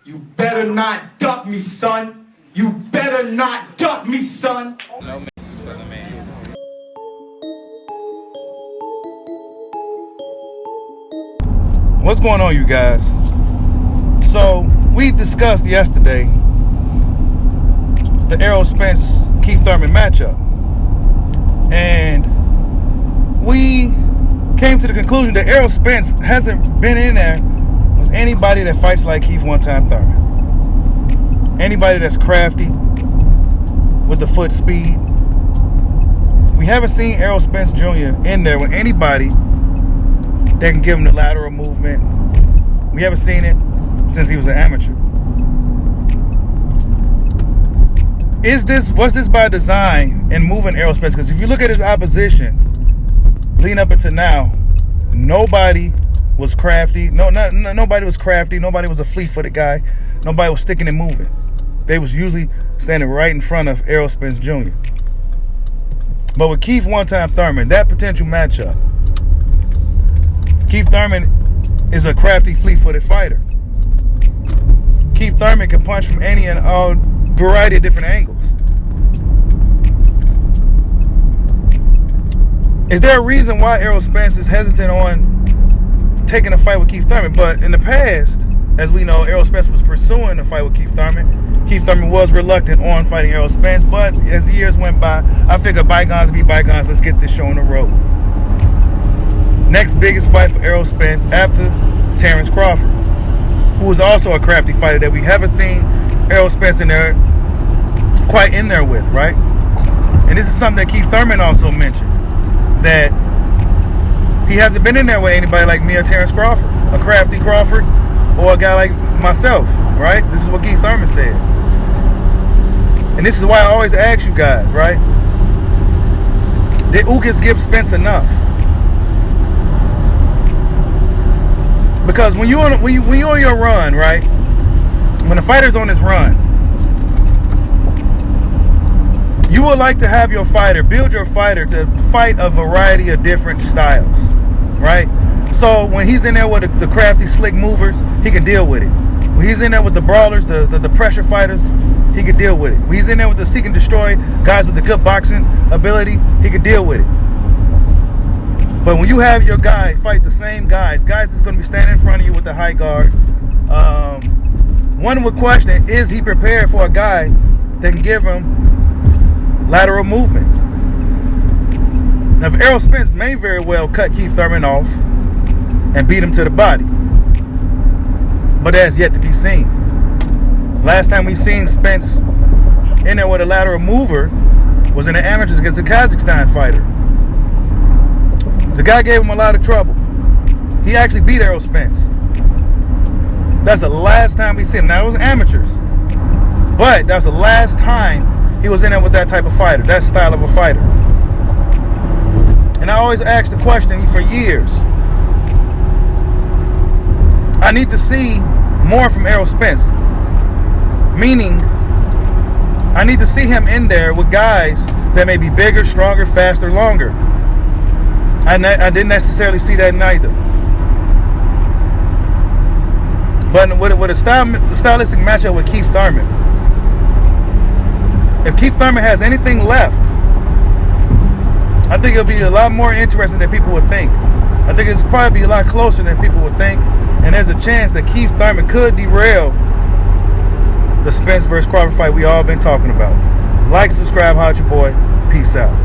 You better not duck me, son. You better not duck me, son. No misses for the man. What's going on, you guys? So we discussed yesterday the Errol Spence Keith Thurman matchup, and we came to the conclusion that Errol Spence hasn't been in there with anybody that fights like Keith one-time Thurman. Anybody that's crafty with the foot speed. We haven't seen Errol Spence Jr. in there with anybody that can give him the lateral movement. We haven't seen it since he was an amateur. Was this by design in moving Errol Spence? Because if you look at his opposition leading up until now, nobody was crafty. Nobody was crafty. Nobody was a fleet-footed guy. Nobody was sticking and moving. They was usually standing right in front of Errol Spence Jr. But with Keith one-time Thurman, that potential matchup, Keith Thurman is a crafty, fleet-footed fighter. Keith Thurman can punch from any and all variety of different angles. Is there a reason why Errol Spence is hesitant on taking a fight with Keith Thurman? But in the past, as we know, Errol Spence was pursuing a fight with Keith Thurman. Keith Thurman was reluctant on fighting Errol Spence, but as the years went by, I figured bygones be bygones. Let's get this show on the road. Next biggest fight for Errol Spence after Terrence Crawford, who was also a crafty fighter that we haven't seen Errol Spence in there, quite in there with, right? And this is something that Keith Thurman also mentioned, that he hasn't been in there with anybody like me or Terrence Crawford, a crafty Crawford, or a guy like myself, right? This is what Keith Thurman said. And this is why I always ask you guys, right? Did Ugas give Spence enough? Because when you're on your run, right? When a fighter's on his run, you would like to have your fighter, build your fighter to fight a variety of different styles, right? So when he's in there with the crafty, slick movers, he can deal with it. When he's in there with the brawlers, the pressure fighters, he can deal with it. When he's in there with the seek and destroy guys with the good boxing ability, he can deal with it. But when you have your guy fight the same guys that's going to be standing in front of you with the high guard, one would question, is he prepared for a guy that can give him lateral movement? Now, if Errol Spence may very well cut Keith Thurman off and beat him to the body, but that's yet to be seen. Last time we seen Spence in there with a lateral mover was in the amateurs against the Kazakhstan fighter. The guy gave him a lot of trouble. He actually beat Errol Spence. That's the last time we seen him. Now, it was amateurs, but that's the last time he was in there with that type of fighter, that style of a fighter. And I always ask the question for years. I need to see more from Errol Spence. Meaning, I need to see him in there with guys that may be bigger, stronger, faster, longer. I didn't necessarily see that neither. But with a stylistic matchup with Keith Thurman, if Keith Thurman has anything left, I think it'll be a lot more interesting than people would think. I think it's probably a lot closer than people would think. And there's a chance that Keith Thurman could derail the Spence versus Crawford fight we all been talking about. Like, subscribe, holla at your boy. Peace out.